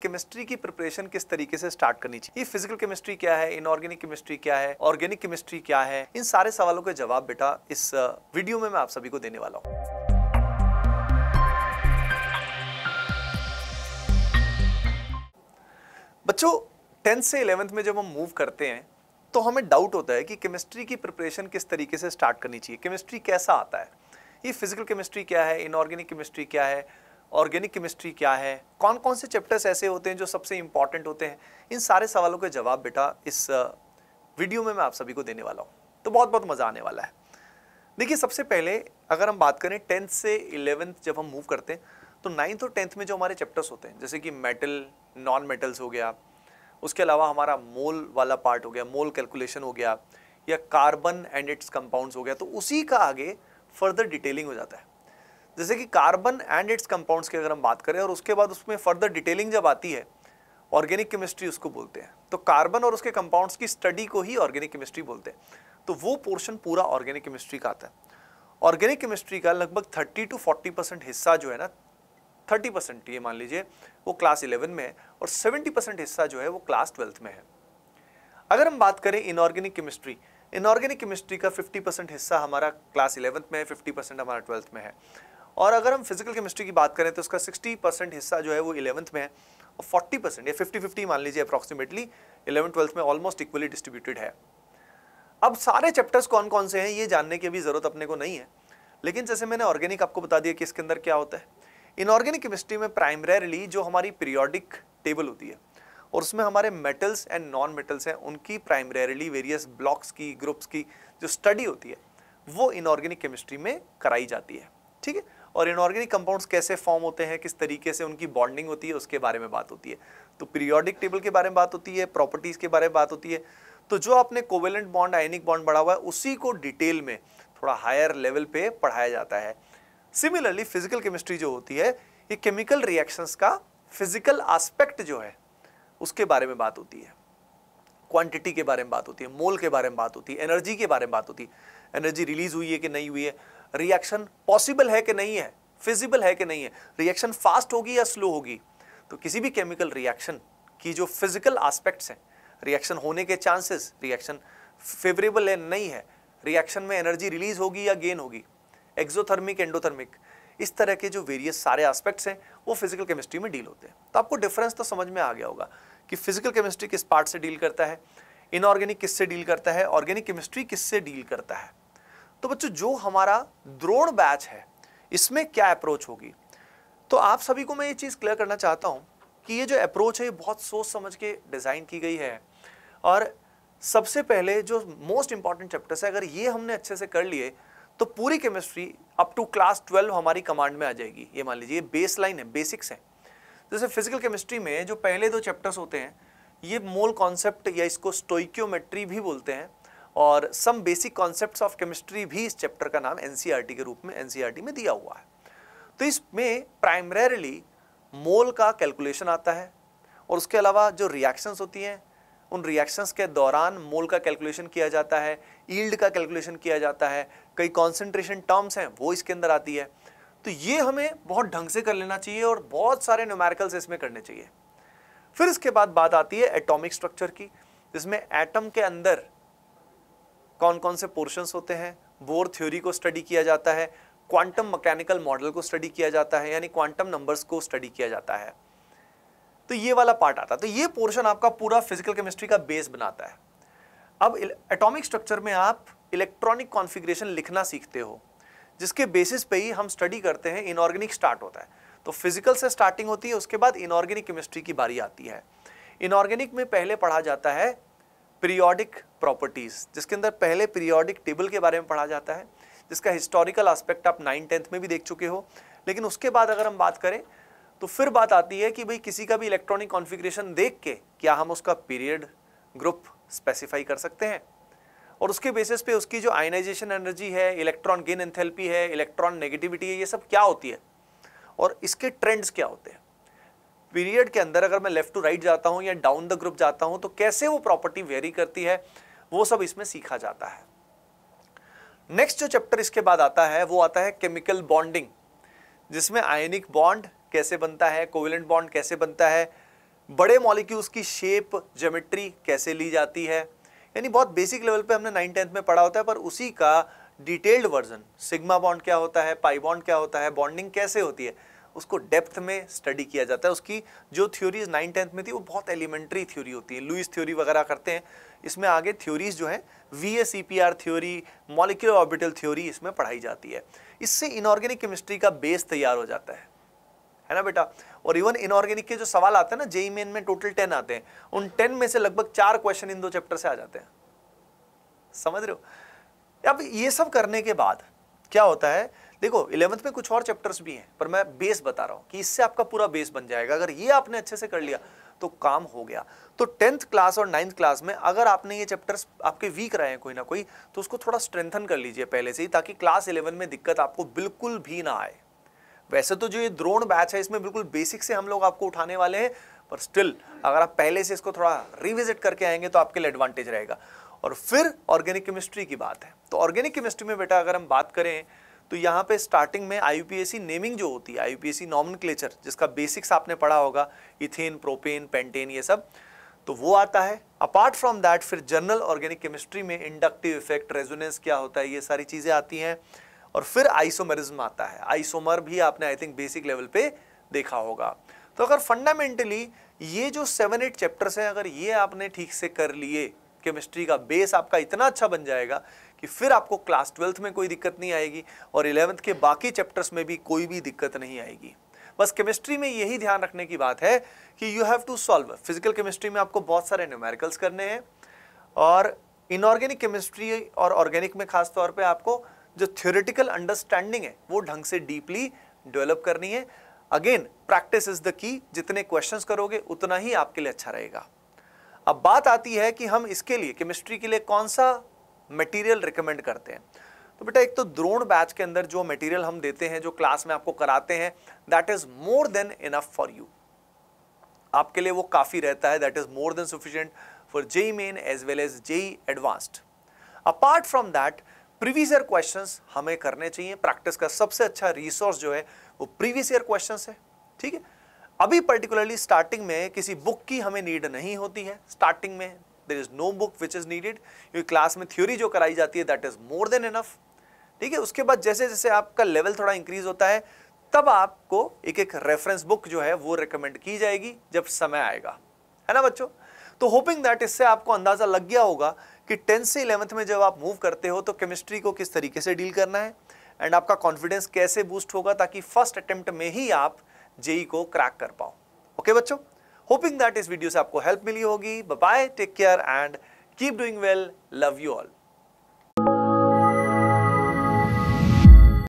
Chemistry की preparation किस तरीके से स्टार्ट करनी चाहिए, फिजिकल केमिस्ट्री क्या है, इनऑर्गेनिक केमिस्ट्री क्या है, ऑर्गेनिक केमिस्ट्री क्या है, इन सारे सवालों के जवाब बेटा इस वीडियो में मैं आप सभी को देने वाला हूं। बच्चों 10th से 11th में जब हम मूव करते हैं तो हमें डाउट होता है कि केमिस्ट्री की प्रिपरेशन किस तरीके से स्टार्ट करनी चाहिए, केमिस्ट्री कैसा आता है, ये फिजिकल केमिस्ट्री क्या है, इनऑर्गेनिक केमिस्ट्री क्या है, ऑर्गेनिक केमिस्ट्री क्या है, कौन कौन से चैप्टर्स ऐसे होते हैं जो सबसे इंपॉर्टेंट होते हैं। इन सारे सवालों के जवाब बेटा इस वीडियो में मैं आप सभी को देने वाला हूं, तो बहुत बहुत मजा आने वाला है। देखिए सबसे पहले अगर हम बात करें 10th से 11th जब हम मूव करते हैं तो 9th और 10th में जो हमारे चैप्टर्स होते हैं जैसे कि मेटल, नॉन मेटल्स हो गया, उसके अलावा हमारा मोल वाला पार्ट हो गया, मोल कैलकुलेशन हो गया, या कार्बन एंड इट्स कंपाउंड्स हो गया, तो उसी का आगे फर्दर डिटेलिंग हो जाता है। जैसे कि कार्बन एंड इट्स कंपाउंड्स की अगर हम बात करें और उसके बाद उसमें फर्दर डिटेलिंग जब आती है, ऑर्गेनिक केमिस्ट्री उसको बोलते हैं। तो कार्बन और उसके कंपाउंड्स की स्टडी को ही ऑर्गेनिक केमिस्ट्री बोलते हैं। तो वो पोर्शन पूरा ऑर्गेनिक केमिस्ट्री का आता है। ऑर्गेनिक केमिस्ट्री का लगभग 30 to 40% हिस्सा जो है ना, 30% ये मान लीजिए वो क्लास 11 में है और 70% हिस्सा जो है वो क्लास 12th में है। अगर हम बात करें इनऑर्गेनिक केमिस्ट्री, इनऑर्गेनिक केमिस्ट्री का 50% हिस्सा हमारा क्लास 11th में है, 50% हमारा 12th में है। और अगर हम फिजिकल केमिस्ट्री की बात करें तो उसका 60% हिस्सा जो है वो 11th में है और 40% या 50-50 मान लीजिए अप्रॉक्सीमेटली 11th-12th में ऑलमोस्ट इक्वली डिस्ट्रीब्यूटेड है। अब सारे चैप्टर्स कौन कौन से हैं ये जानने की अभी जरूरत अपने को नहीं है, लेकिन जैसे मैंने ऑर्गेनिक आपको बता दिया कि इसके अंदर क्या होता है। इनऑर्गेनिक केमिस्ट्री में प्राइमरीली जो हमारी पीरियोडिक टेबल होती है और उसमें हमारे मेटल्स एंड नॉन मेटल्स हैं, उनकी प्राइमरीली वेरियस ब्लॉक्स की, ग्रुप्स की जो स्टडी होती है वो इनऑर्गेनिक केमिस्ट्री में कराई जाती है, ठीक है। और इनऑर्गेनिक कंपाउंड्स कैसे फॉर्म होते हैं, किस तरीके से उनकी बॉन्डिंग होती है, उसके बारे में बात होती है। तो पीरियोडिक टेबल के बारे में बात होती है, प्रॉपर्टीज के बारे में बात होती है। तो जो आपने कोवेलेंट बॉन्ड, आयनिक बॉन्ड पढ़ा हुआ है उसी को डिटेल में थोड़ा हायर लेवल पे पढ़ाया जाता है। सिमिलरली फिजिकल केमिस्ट्री जो होती है ये केमिकल रिएक्शंस का फिजिकल एस्पेक्ट जो है उसके बारे में बात होती है, क्वांटिटी के बारे में बात होती है, मोल के बारे में बात होती है, एनर्जी के बारे में बात होती है, एनर्जी रिलीज हुई है कि नहीं हुई है, रिएक्शन पॉसिबल है कि नहीं है, फिजिबल है कि नहीं है, रिएक्शन फास्ट होगी या स्लो होगी। तो किसी भी केमिकल रिएक्शन की जो फिजिकल एस्पेक्ट्स हैं, रिएक्शन होने के चांसेस, रिएक्शन फेवरेबल है नहीं है, रिएक्शन में एनर्जी रिलीज होगी या गेन होगी, एक्सोथर्मिक, एंडोथर्मिक, इस तरह के जो वेरियस सारे एस्पेक्ट्स हैं वो फिजिकल केमिस्ट्री में डील होते हैं। तो आपको डिफरेंस तो समझ में आ गया होगा कि फिजिकल केमिस्ट्री किस पार्ट से डील करता है, इनऑर्गेनिक किससे डील करता है, ऑर्गेनिक केमिस्ट्री किससे डील करता है। तो बच्चों जो हमारा द्रोण बैच है इसमें क्या अप्रोच होगी, तो आप सभी को मैं ये चीज़ क्लियर करना चाहता हूँ कि ये जो अप्रोच है ये बहुत सोच समझ के डिज़ाइन की गई है। और सबसे पहले जो मोस्ट इंपॉर्टेंट चैप्टर्स है अगर ये हमने अच्छे से कर लिए तो पूरी केमिस्ट्री अप टू क्लास 12 हमारी कमांड में आ जाएगी। ये मान लीजिए बेस लाइन है, बेसिक्स है। जैसे फिजिकल केमिस्ट्री में जो पहले 2 चैप्टर्स होते हैं ये मोल कॉन्सेप्ट या इसको स्टोइकियोमेट्री भी बोलते हैं, और some basic concepts of chemistry भी इस चैप्टर का नाम एनसीईआरटी के रूप में एनसीईआरटी में दिया हुआ है। तो इसमें प्राइमरीली मोल का कैलकुलेशन आता है और उसके अलावा जो रिएक्शंस होती हैं उन रिएक्शंस के दौरान मोल का कैलकुलेशन किया जाता है, यील्ड का कैलकुलेशन किया जाता है, कई कॉन्सेंट्रेशन टर्म्स हैं वो इसके अंदर आती है। तो ये हमें बहुत ढंग से कर लेना चाहिए और बहुत सारे न्यूमेरिकल्स इसमें करने चाहिए। फिर इसके बाद बात आती है एटॉमिक स्ट्रक्चर की, जिसमें एटम के अंदर कौन कौन से पोर्शंस होते हैं, बोर थ्योरी को स्टडी किया जाता है, क्वांटम मैकेनिकल मॉडल को स्टडी किया जाता है, यानी क्वांटम नंबर्स को स्टडी किया जाता है। तो ये वाला पार्ट आता है। तो ये पोर्शन आपका पूरा फिजिकल केमिस्ट्री का बेस बनाता है। अब एटॉमिक स्ट्रक्चर में आप इलेक्ट्रॉनिक कॉन्फ़िगरेशन लिखना सीखते हो, जिसके बेसिस पे ही हम स्टडी करते हैं। इनऑर्गेनिक स्टार्ट होता है, तो फिजिकल से स्टार्टिंग होती है, उसके बाद इनऑर्गेनिक केमिस्ट्री की बारी आती है। इनऑर्गेनिक में पहले पढ़ा जाता है पीरियोडिक प्रॉपर्टीज, जिसके अंदर पहले पीरियोडिक टेबल के बारे में पढ़ा जाता है, जिसका हिस्टोरिकल एस्पेक्ट आप 9th-10th में भी देख चुके हो। लेकिन उसके बाद अगर हम बात करें तो फिर बात आती है कि भाई किसी का भी इलेक्ट्रॉनिक कॉन्फ़िगरेशन देख के क्या हम उसका पीरियड ग्रुप स्पेसिफाई कर सकते हैं, और उसके बेसिस पे उसकी जो आयनाइजेशन एनर्जी है, इलेक्ट्रॉन गेन एंथैल्पी है, इलेक्ट्रॉन नेगेटिविटी है, ये सब क्या होती है और इसके ट्रेंड्स क्या होते हैं। पीरियड के अंदर अगर मैं लेफ्ट टू राइट जाता हूं या डाउन द ग्रुप जाता हूं तो कैसे वो प्रॉपर्टी वेरी करती है, वो सब इसमें सीखा जाता है। नेक्स्ट जो चैप्टर इसके बाद आता है वो आता है केमिकल बॉन्डिंग, जिसमें आयनिक बॉन्ड कैसे बनता है, कोवेलेंट बॉन्ड कैसे बनता है, बड़े मॉलिक्यूल्स की शेप ज्योमेट्री कैसे ली जाती है, यानी बहुत बेसिक लेवल पे हमने 9th-10th में पढ़ा होता है, पर उसी का डिटेल्ड वर्जन, सिग्मा बॉन्ड क्या होता है, पाई बॉन्ड क्या होता है, बॉन्डिंग कैसे होती है, उसको डेप्थ में स्टडी किया जाता है। उसकी जो थ्योरीज 9th-10th में थी वो बहुत एलिमेंट्री थ्योरी होती है, लुईस थ्योरी वगैरह करते हैं। इसमें आगे थ्योरीज जो है VSEPR theory, molecular orbital theory इसमें पढ़ाई जाती है। इससे इनऑर्गेनिक केमिस्ट्री का बेस तैयार हो जाता है ना बेटा। और इवन इनऑर्गेनिक के जो सवाल आते हैं ना, जेईई मेन में टोटल 10 आते हैं, उन 10 में से लगभग 4 क्वेश्चन इन 2 चैप्टर से आ जाते हैं, समझ रहे हो। अब ये सब करने के बाद क्या होता है, देखो 11th में कुछ और चैप्टर्स भी हैं, पर मैं बेस बता रहा हूं कि इससे आपका पूरा बेस बन जाएगा। अगर ये आपने अच्छे से कर लिया तो काम हो गया। तो 10th क्लास और 9th क्लास में अगर आपने ये चैप्टर्स आपके वीक रहे हैं कोई ना कोई, तो उसको थोड़ा स्ट्रेंथन कर लीजिए पहले से ही, ताकि क्लास 11 में दिक्कत आपको बिल्कुल भी ना आए। वैसे तो जो ये द्रोण बैच है इसमें बिल्कुल बेसिक से हम लोग आपको उठाने वाले हैं, पर स्टिल अगर आप पहले से इसको थोड़ा रिविजिट करके आएंगे तो आपके लिए एडवांटेज रहेगा। और फिर ऑर्गेनिक केमिस्ट्री की बात है, तो ऑर्गेनिक केमिस्ट्री में बेटा अगर हम बात करें तो यहाँ पे स्टार्टिंग में IUPAC नेमिंग जो होती है, IUPAC नॉमेनक्लेचर, जिसका बेसिक्स आपने पढ़ा होगा, इथेन, प्रोपेन, पेंटेन, ये सब, तो वो आता है। अपार्ट फ्रॉम दैट फिर जनरल ऑर्गेनिक केमिस्ट्री में इंडक्टिव इफेक्ट, रेजोनेंस क्या होता है, ये सारी चीजें आती हैं। और फिर आइसोमरिज्म आता है। आइसोमर भी आपने आई थिंक बेसिक लेवल पे देखा होगा। तो अगर फंडामेंटली ये जो 7-8 चैप्टर्स हैं, अगर ये आपने ठीक से कर लिए, केमिस्ट्री का बेस आपका इतना अच्छा बन जाएगा कि फिर आपको क्लास 12th में कोई दिक्कत नहीं आएगी और 11th के बाकी चैप्टर्स में भी कोई भी दिक्कत नहीं आएगी। बस केमिस्ट्री में यही ध्यान रखने की बात है कि you have to solve. Physical chemistry में आपको बहुत सारे न्यूमेरिकल्स करने हैं, और इनऑर्गेनिक केमिस्ट्री और ऑर्गेनिक में खास तौर पे आपको जो थ्योरेटिकल अंडरस्टैंडिंग है वो ढंग से डीपली डेवलप करनी है। Again practice is the key, जितने क्वेश्चंस करोगे उतना ही आपके लिए अच्छा रहेगा। अब बात आती है कि हम इसके लिए, केमिस्ट्री के लिए कौन सा मटेरियल रिकमेंड करते हैं। तो बेटा एक तो द्रोण बैच के अंदर जो मटेरियल हम देते हैं, जो क्लास में आपको कराते हैं, that is more than enough for you. आपके लिए वो काफी रहता है, that is more than sufficient for JEE Main as well as JEE Advanced. Apart from that previous year questions हमें करने चाहिए। प्रैक्टिस का सबसे अच्छा रिसोर्स जो है वो प्रीवियस ईयर क्वेश्चंस है, ठीक है। अभी पर्टिकुलरली स्टार्टिंग में किसी बुक की हमें नीड नहीं होती है। स्टार्टिंग में there is no book which is needed, क्योंकि क्लास में थ्योरी जो कराई जाती है that is more than enough, ठीक है। उसके बाद जैसे जैसे आपका लेवल थोड़ा इंक्रीज होता है, तब आपको एक एक रेफरेंस बुक जो है वो रिकमेंड की जाएगी जब समय आएगा, है ना बच्चों। तो होपिंग दैट इससे आपको अंदाजा लग गया होगा कि 10th से 11th में जब आप मूव करते हो तो केमिस्ट्री को किस तरीके से डील करना है, एंड आपका कॉन्फिडेंस कैसे बूस्ट होगा, ताकि फर्स्ट अटेम्प्ट में ही आप जेईई को क्रैक कर पाओ। ओके बच्चों, होपिंग दैट इस वीडियो से आपको हेल्प मिली होगी। Bye bye, take care and keep doing well, love you all.